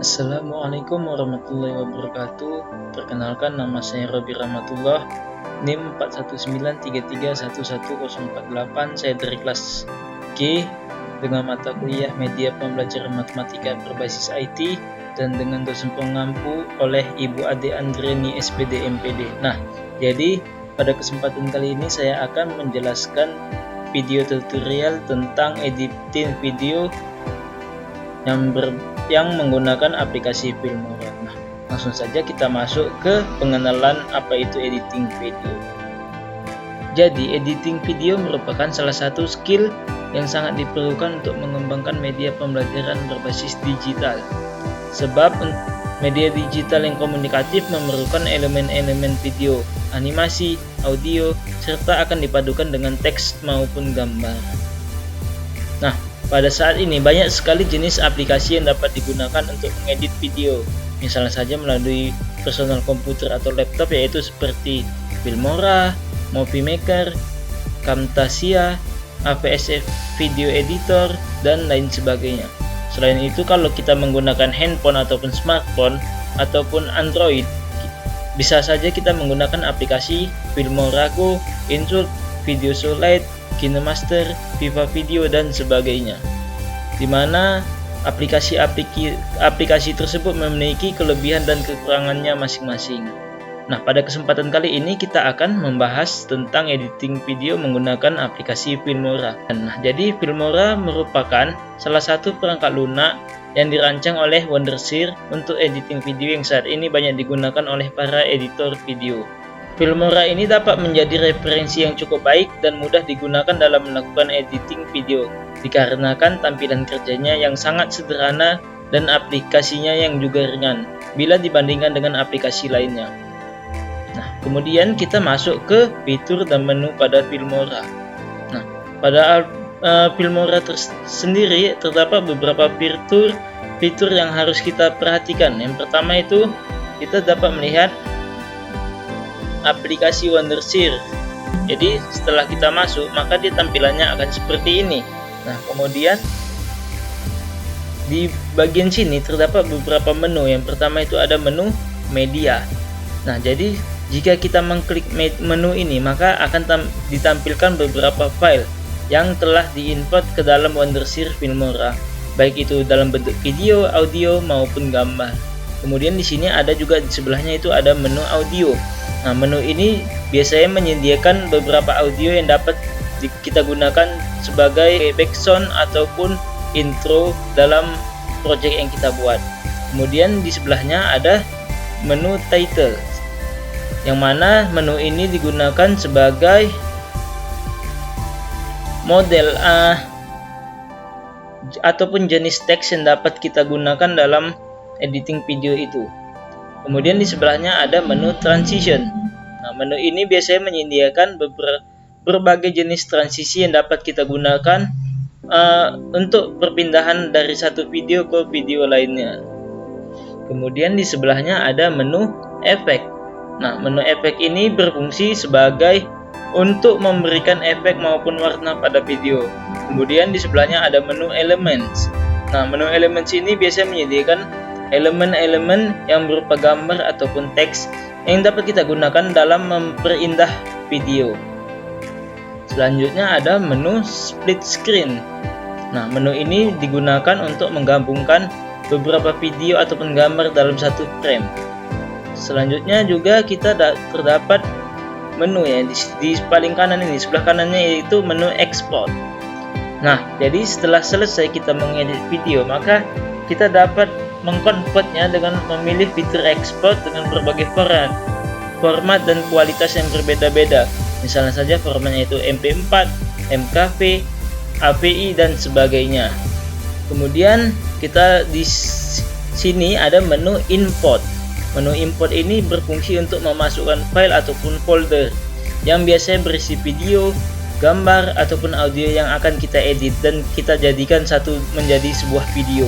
Assalamualaikum warahmatullahi wabarakatuh. Perkenalkan, nama saya Robi Rahmatullah, NIM 41933111048. Saya dari kelas G dengan mata kuliah Media Pembelajaran Matematika berbasis IT dan dengan dosen pengampu oleh Ibu Ade Andreni SPD MPD. Nah, jadi pada kesempatan kali ini saya akan menjelaskan video tutorial tentang editing video yang menggunakan aplikasi Filmora. Nah, langsung saja kita masuk ke pengenalan apa itu editing video. Jadi, editing video merupakan salah satu skill yang sangat diperlukan untuk mengembangkan media pembelajaran berbasis digital. Sebab media digital yang komunikatif memerlukan elemen-elemen video, animasi, audio, serta akan dipadukan dengan teks maupun gambar. Nah, pada saat ini banyak sekali jenis aplikasi yang dapat digunakan untuk mengedit video. Misalnya saja melalui personal komputer atau laptop, yaitu seperti Filmora, Movie Maker, Camtasia, AVSF Video Editor, dan lain sebagainya. Selain itu, kalau kita menggunakan handphone ataupun smartphone ataupun Android, bisa saja kita menggunakan aplikasi Filmora Go, Insert, Video Solid, KineMaster, Viva Video, dan sebagainya, di mana aplikasi tersebut memiliki kelebihan dan kekurangannya masing-masing. Nah, pada kesempatan kali ini kita akan membahas tentang editing video menggunakan aplikasi Filmora. Nah, jadi Filmora merupakan salah satu perangkat lunak yang dirancang oleh Wondershare untuk editing video yang saat ini banyak digunakan oleh para editor video. Filmora ini dapat menjadi referensi yang cukup baik dan mudah digunakan dalam melakukan editing video, dikarenakan tampilan kerjanya yang sangat sederhana dan aplikasinya yang juga ringan bila dibandingkan dengan aplikasi lainnya. Nah, kemudian kita masuk ke fitur dan menu pada Filmora. Nah, pada Filmora sendiri terdapat beberapa fitur yang harus kita perhatikan. Yang pertama itu kita dapat melihat aplikasi Wondershare. Jadi setelah kita masuk, maka dia tampilannya akan seperti ini. Nah, kemudian di bagian sini terdapat beberapa menu. Yang pertama itu ada menu media. Nah, jadi jika kita mengklik menu ini, maka akan ditampilkan beberapa file yang telah diimport ke dalam Wondershare Filmora, baik itu dalam bentuk video, audio, maupun gambar. Kemudian di sini ada juga di sebelahnya itu ada menu audio. Nah, menu ini biasanya menyediakan beberapa audio yang dapat kita gunakan sebagai background ataupun intro dalam project yang kita buat. Kemudian di sebelahnya ada menu title, yang mana menu ini digunakan sebagai model ataupun jenis teks yang dapat kita gunakan dalam editing video itu. Kemudian di sebelahnya ada menu transition. Nah, menu ini biasanya menyediakan berbagai jenis transisi yang dapat kita gunakan untuk perpindahan dari satu video ke video lainnya. Kemudian di sebelahnya ada menu efek. Nah, menu efek ini berfungsi sebagai untuk memberikan efek maupun warna pada video. Kemudian di sebelahnya ada menu elements. Nah, menu elements ini biasanya menyediakan elemen-elemen yang berupa gambar ataupun teks yang dapat kita gunakan dalam memperindah video. Selanjutnya ada menu split screen. Nah, menu ini digunakan untuk menggabungkan beberapa video ataupun gambar dalam satu frame. Selanjutnya juga kita terdapat menu ya di paling kanan ini, sebelah kanannya, yaitu menu export. Nah, jadi setelah selesai kita mengedit video, maka kita dapat mengkonvertnya dengan memilih fitur export dengan berbagai format dan kualitas yang berbeda-beda. Misalnya saja formatnya itu MP4, MKV, AVI, dan sebagainya. Kemudian kita di sini ada menu import. Menu import ini berfungsi untuk memasukkan file ataupun folder yang biasanya berisi video, gambar, ataupun audio yang akan kita edit dan kita jadikan menjadi sebuah video.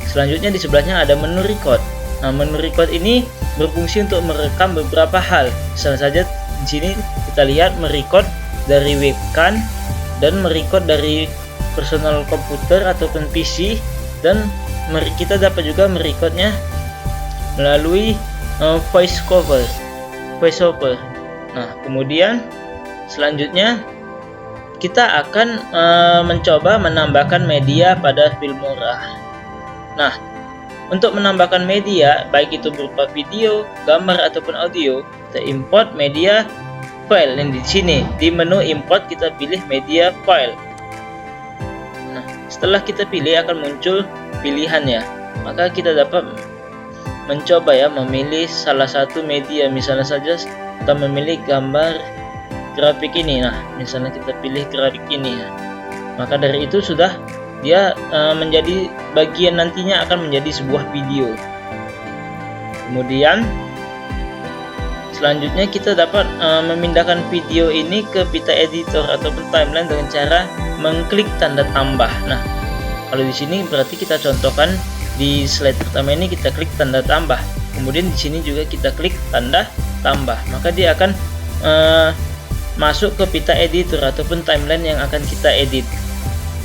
Selanjutnya di sebelahnya ada menu record. Nah, menu record ini berfungsi untuk merekam beberapa hal. Misalnya saja di sini kita lihat merecord dari webcam dan merecord dari personal komputer ataupun PC, dan kita dapat juga merekodnya melalui voice over. Nah, kemudian selanjutnya kita akan mencoba menambahkan media pada Filmora. Nah, untuk menambahkan media, baik itu berupa video, gambar ataupun audio, kita import media file. Dan di sini di menu import kita pilih media file. Nah, setelah kita pilih akan muncul pilihannya. Maka kita dapat mencoba ya memilih salah satu media. Misalnya saja kita memilih gambar grafik ini. Nah, misalnya kita pilih grafik ini ya. Maka dari itu sudah dia menjadi bagian nantinya akan menjadi sebuah video. Kemudian selanjutnya kita dapat memindahkan video ini ke pita editor ataupun timeline dengan cara mengklik tanda tambah. Nah, kalau di sini berarti kita contohkan di slide pertama ini kita klik tanda tambah. Kemudian di sini juga kita klik tanda tambah. Maka dia akan masuk ke pita editor ataupun timeline yang akan kita edit.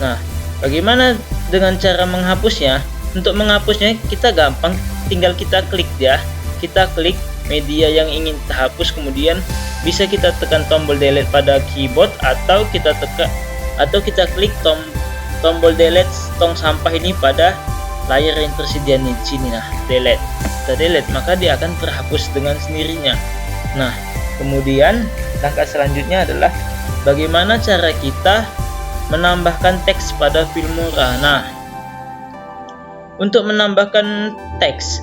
Nah, bagaimana dengan cara menghapusnya? Untuk menghapusnya kita gampang, tinggal kita klik ya. Kita klik media yang ingin kita hapus, kemudian bisa kita tekan tombol delete pada keyboard atau kita klik tombol delete tong sampah ini pada layar yang tersedia di sini. Nah, delete. Kita delete, maka dia akan terhapus dengan sendirinya. Nah, kemudian langkah selanjutnya adalah bagaimana cara kita menambahkan teks pada Filmora. Nah, untuk menambahkan teks,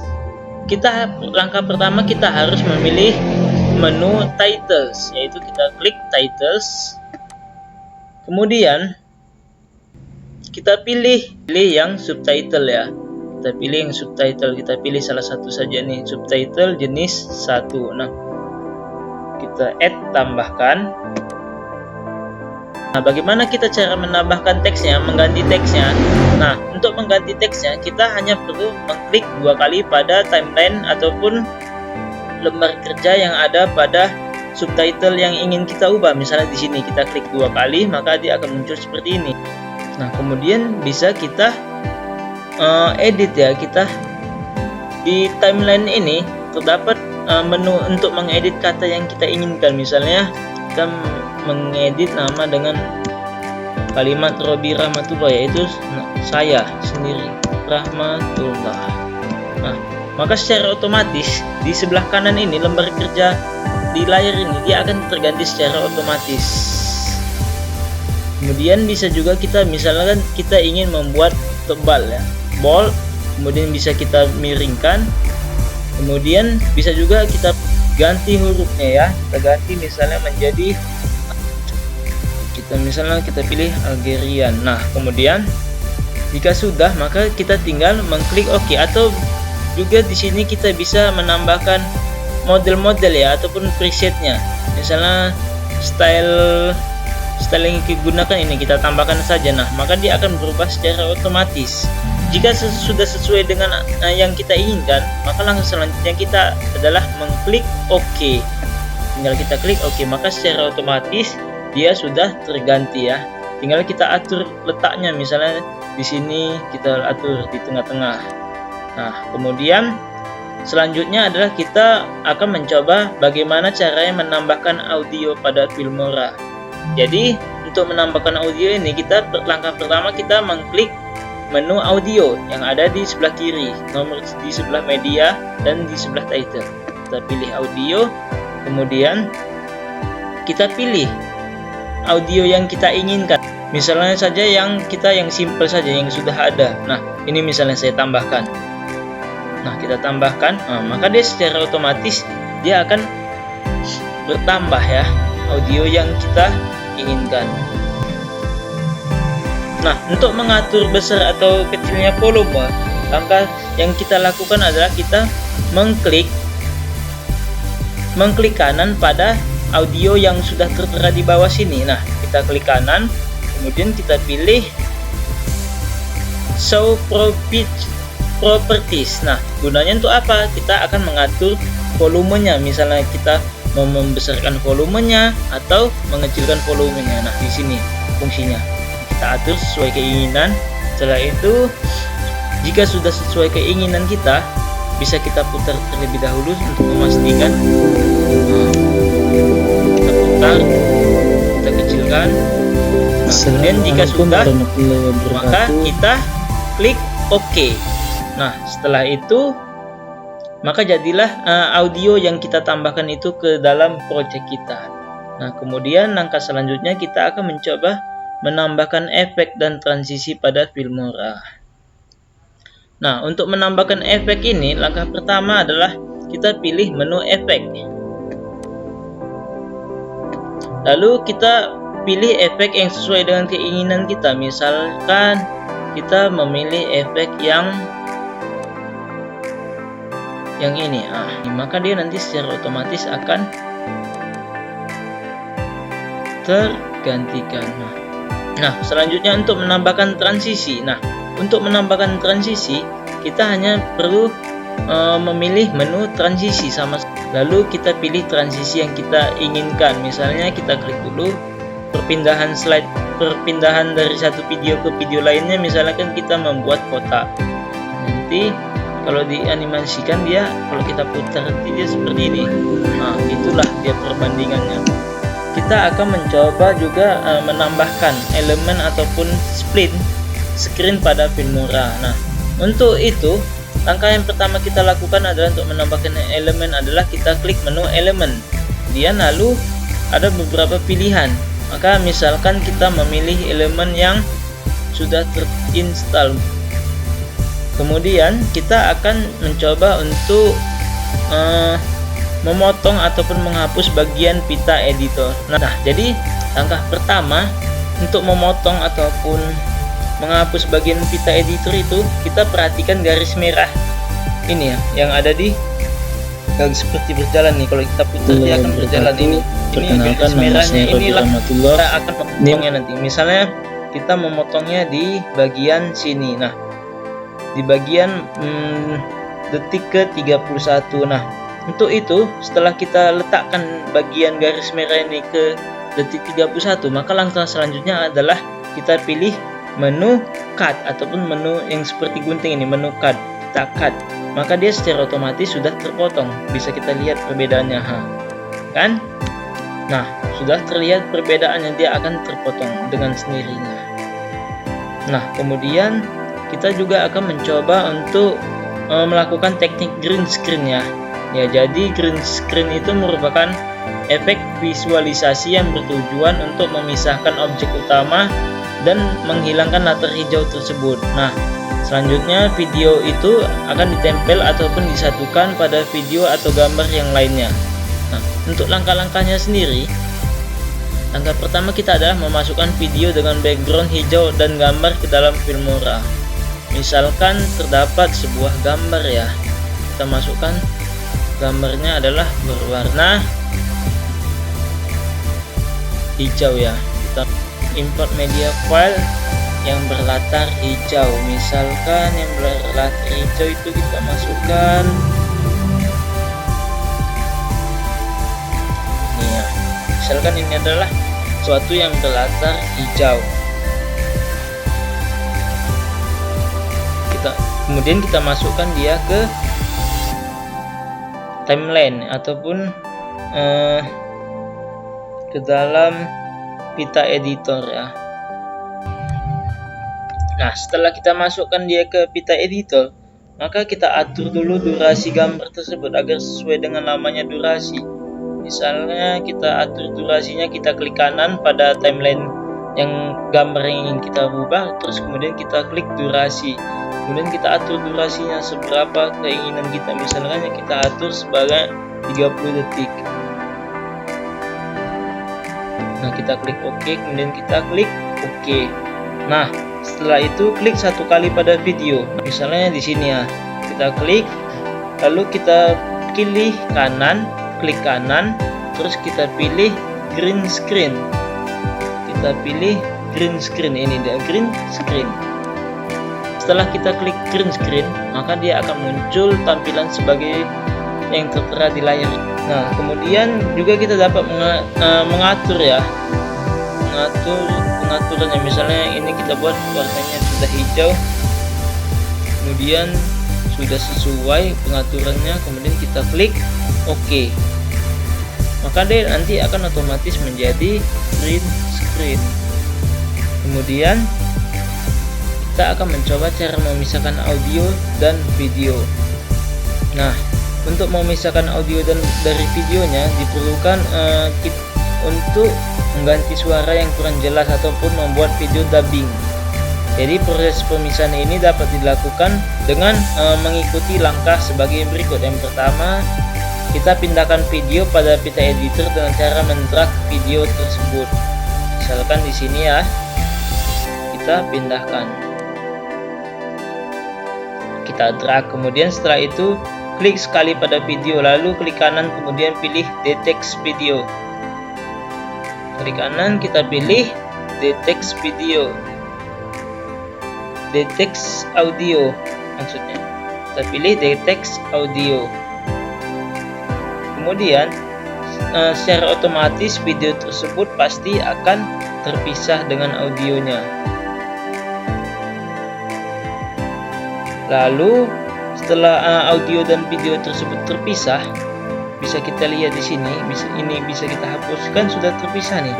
langkah pertama kita harus memilih menu titles, yaitu kita klik titles. Kemudian kita pilih yang subtitle ya. Kita pilih yang subtitle, kita pilih salah satu saja nih, subtitle jenis 1. Nah, kita add, tambahkan. Nah, bagaimana kita cara menambahkan teksnya, mengganti teksnya? Nah, untuk mengganti teksnya kita hanya perlu mengklik 2 kali pada timeline ataupun lembar kerja yang ada pada subtitle yang ingin kita ubah. Misalnya di sini kita klik 2 kali, maka dia akan muncul seperti ini. Nah, kemudian bisa kita edit ya. Kita di timeline ini terdapat menu untuk mengedit kata yang kita inginkan. Misalnya kita mengedit nama dengan kalimat Robi Rahmatullah, yaitu saya sendiri Rahmatullah. Nah, maka secara otomatis di sebelah kanan ini lembar kerja di layar ini dia akan terganti secara otomatis. Kemudian bisa juga kita misalkan kita ingin membuat tebal ya, bold, kemudian bisa kita miringkan. Kemudian bisa juga kita ganti hurufnya ya. Kita ganti misalnya menjadi kita pilih Algerian. Nah, kemudian jika sudah maka kita tinggal mengklik OK, atau juga di sini kita bisa menambahkan model-model ya ataupun presetnya. Misalnya style yang digunakan ini kita tambahkan saja. Nah, maka dia akan berubah secara otomatis. Jika sudah sesuai dengan yang kita inginkan, maka langkah selanjutnya kita adalah mengklik OK. Tinggal kita klik OK, maka secara otomatis dia sudah terganti ya. Tinggal kita atur letaknya, misalnya di sini kita atur di tengah-tengah. Nah, kemudian selanjutnya adalah kita akan mencoba bagaimana caranya menambahkan audio pada Filmora. Jadi untuk menambahkan audio ini langkah pertama kita mengklik menu audio yang ada di sebelah kiri, nomor di sebelah media dan di sebelah title. Kita pilih audio, kemudian kita pilih audio yang kita inginkan. Misalnya saja yang simple saja yang sudah ada. Nah, ini misalnya saya tambahkan. Nah, kita tambahkan. Nah, maka dia secara otomatis dia akan bertambah ya audio yang kita inginkan. Nah, untuk mengatur besar atau kecilnya volume, langkah yang kita lakukan adalah kita mengklik kanan pada audio yang sudah tertera di bawah sini. Nah, kita klik kanan, kemudian kita pilih show properties. Nah, gunanya untuk apa? Kita akan mengatur volumenya. Misalnya kita mau membesarkan volumenya atau mengecilkan volumenya. Nah, di sini fungsinya kita atur sesuai keinginan. Setelah itu jika sudah sesuai keinginan kita, bisa kita putar terlebih dahulu untuk memastikan. Kita putar, kita kecilkan. Nah, kemudian jika sudah, maka kita klik OK. Nah, setelah itu maka jadilah audio yang kita tambahkan itu ke dalam project kita. Nah, kemudian langkah selanjutnya kita akan mencoba menambahkan efek dan transisi pada Filmora. Nah, untuk menambahkan efek ini, langkah pertama adalah kita pilih menu efek. Lalu kita pilih efek yang sesuai dengan keinginan kita. Misalkan kita memilih efek yang ini. Maka dia nanti secara otomatis akan tergantikan. Nah, selanjutnya untuk menambahkan transisi. Nah, untuk menambahkan transisi, kita hanya perlu memilih menu transisi sama. Lalu kita pilih transisi yang kita inginkan. Misalnya kita klik dulu perpindahan slide, perpindahan dari satu video ke video lainnya. Misalkan kita membuat kotak. Nanti kalau dianimasikan dia, kalau kita putar dia seperti ini. Nah, itulah dia perbandingannya. Kita akan mencoba juga menambahkan elemen ataupun split screen pada Filmora. Nah, untuk itu langkah yang pertama kita lakukan adalah untuk menambahkan elemen adalah kita klik menu elemen. Kemudian lalu ada beberapa pilihan. Maka misalkan kita memilih elemen yang sudah terinstall. Kemudian kita akan mencoba untuk memotong ataupun menghapus bagian pita editor. Nah, jadi langkah pertama untuk memotong ataupun menghapus bagian pita editor itu, kita perhatikan garis merah ini ya, yang ada di seperti berjalan nih. Kalau kita putar dia akan berjalan ini. Ini garis merahnya inilah kita akan memotongnya nanti. Misalnya kita memotongnya di bagian sini. Nah, di bagian detik ke 31. Nah, untuk itu setelah kita letakkan bagian garis merah ini ke detik 31, maka langkah selanjutnya adalah kita pilih menu cut ataupun menu yang seperti gunting ini, menu cut. Kita cut, maka dia secara otomatis sudah terpotong. Bisa kita lihat perbedaannya, kan? Nah, sudah terlihat perbedaannya, dia akan terpotong dengan sendirinya. Nah, kemudian kita juga akan mencoba untuk melakukan teknik green screen ya. Jadi green screen itu merupakan efek visualisasi yang bertujuan untuk memisahkan objek utama dan menghilangkan latar hijau tersebut. Nah, selanjutnya video itu akan ditempel ataupun disatukan pada video atau gambar yang lainnya. Nah, untuk langkah-langkahnya sendiri, langkah pertama kita adalah memasukkan video dengan background hijau dan gambar ke dalam Filmora. Misalkan terdapat sebuah gambar ya, kita masukkan gambarnya adalah berwarna hijau ya. Kita import media file yang berlatar hijau. Misalkan yang berlatar hijau itu kita masukkan ini ya. Misalkan ini adalah suatu yang berlatar hijau. Kemudian kita masukkan dia ke timeline ataupun ke dalam pita editor ya. Nah, setelah kita masukkan dia ke pita editor, maka kita atur dulu durasi gambar tersebut agar sesuai dengan namanya durasi. Misalnya kita atur durasinya, kita klik kanan pada timeline yang gambar yang ingin kita ubah, terus kemudian kita klik durasi. Kemudian kita atur durasinya seberapa keinginan kita. Misalnya kita atur sebagai 30 detik. Nah, kita klik OK, kemudian kita klik OK. Nah, setelah itu klik satu kali pada video. Misalnya di sini ya. Kita klik, lalu kita pilih kanan, klik kanan, terus kita pilih green screen. Kita pilih green screen, ini dia green screen. Setelah kita klik green screen, maka dia akan muncul tampilan sebagai yang tertera di layar. Nah, kemudian juga kita dapat mengatur ya, pengaturannya. Misalnya ini kita buat warnanya sudah hijau, kemudian sudah sesuai pengaturannya, kemudian kita klik OK, maka dia nanti akan otomatis menjadi print screen. Kemudian kita akan mencoba cara memisahkan audio dan video. Nah, untuk memisahkan audio dari videonya diperlukan untuk mengganti suara yang kurang jelas ataupun membuat video dubbing. Jadi proses pemisahan ini dapat dilakukan dengan mengikuti langkah sebagai berikut. Yang pertama, kita pindahkan video pada pita editor dengan cara mendrag video tersebut. Misalkan di sini ya, kita pindahkan, kita drag, kemudian setelah itu klik sekali pada video, lalu klik kanan, kemudian pilih detect video. Klik kanan, kita pilih detect video, detect audio maksudnya, kita pilih detect audio. Kemudian secara otomatis video tersebut pasti akan terpisah dengan audionya. Lalu setelah audio dan video tersebut terpisah, bisa kita lihat di sini, bisa kita hapuskan, sudah terpisah nih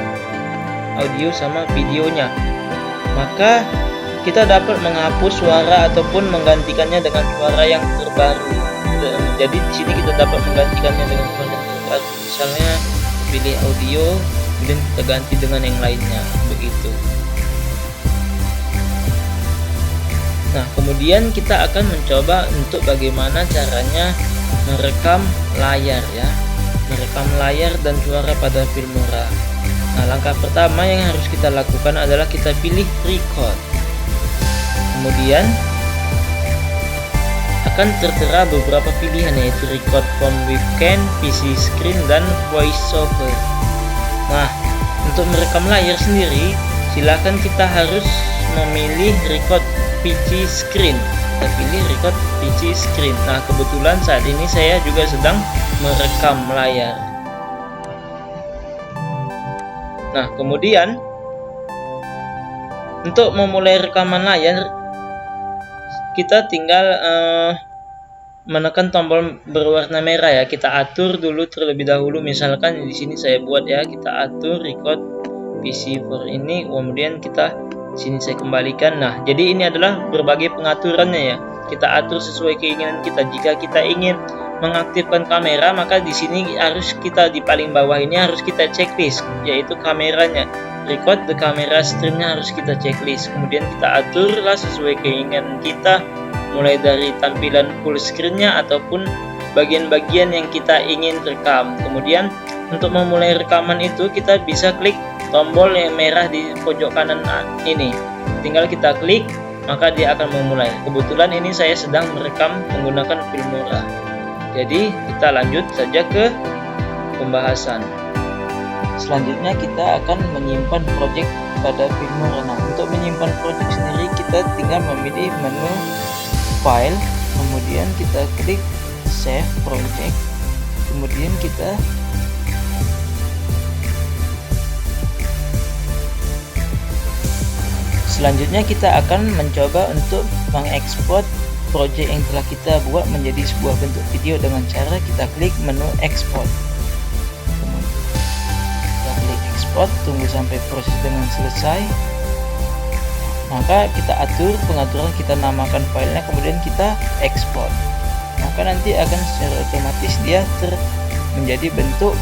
audio sama videonya. Maka kita dapat menghapus suara ataupun menggantikannya dengan suara yang terbaru. Jadi di sini kita dapat menggantikannya dengan suara yang terbaru. Misalnya pilih audio, kemudian kita ganti dengan yang lainnya, begitu. Nah, kemudian kita akan mencoba untuk bagaimana caranya merekam layar ya, merekam layar dan suara pada Filmora. Nah, langkah pertama yang harus kita lakukan adalah kita pilih record. Kemudian akan tertera beberapa pilihan, yaitu record from webcam, PC screen, dan voiceover. Nah, untuk merekam layar sendiri, silakan kita harus memilih record PC screen. Kita pilih record PC screen. Nah, kebetulan saat ini saya juga sedang merekam layar. Nah, kemudian untuk memulai rekaman layar, kita tinggal menekan tombol berwarna merah ya. Kita atur dulu terlebih dahulu. Misalkan di sini saya buat ya, kita atur record PC4 ini, kemudian kita sini saya kembalikan. Nah, jadi ini adalah berbagai pengaturannya ya. Kita atur sesuai keinginan kita. Jika kita ingin mengaktifkan kamera, maka di sini harus kita di paling bawah ini harus kita checklist, yaitu kameranya. Record the camera streamnya harus kita checklist. Kemudian kita aturlah sesuai keinginan kita, mulai dari tampilan full screennya ataupun bagian-bagian yang kita ingin rekam. Kemudian untuk memulai rekaman itu kita bisa klik tombol yang merah di pojok kanan ini, tinggal kita klik maka dia akan memulai. Kebetulan ini saya sedang merekam menggunakan Filmora, jadi kita lanjut saja ke pembahasan. Selanjutnya kita akan menyimpan project pada Filmora. Nah, untuk menyimpan project sendiri kita tinggal memilih menu file, kemudian kita klik save project, kemudian kita selanjutnya kita akan mencoba untuk mengekspor project yang telah kita buat menjadi sebuah bentuk video dengan cara kita klik menu export. Kita klik export, tunggu sampai proses dengan selesai. Maka kita atur pengaturan, kita namakan filenya, kemudian kita export. Maka nanti akan secara otomatis dia menjadi bentuk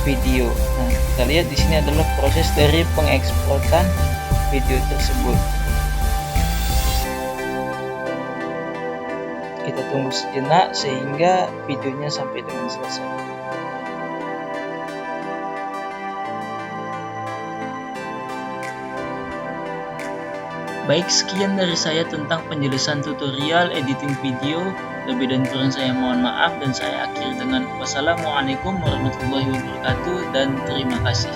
video. Nah, kita lihat di sini adalah proses dari pengeksportan video tersebut. Kita tunggu sejenak sehingga videonya sampai dengan selesai. Baik, sekian dari saya tentang penjelasan tutorial editing video. Lebih dan kurang saya mohon maaf, dan saya akhiri dengan wassalamualaikum warahmatullahi wabarakatuh dan terima kasih.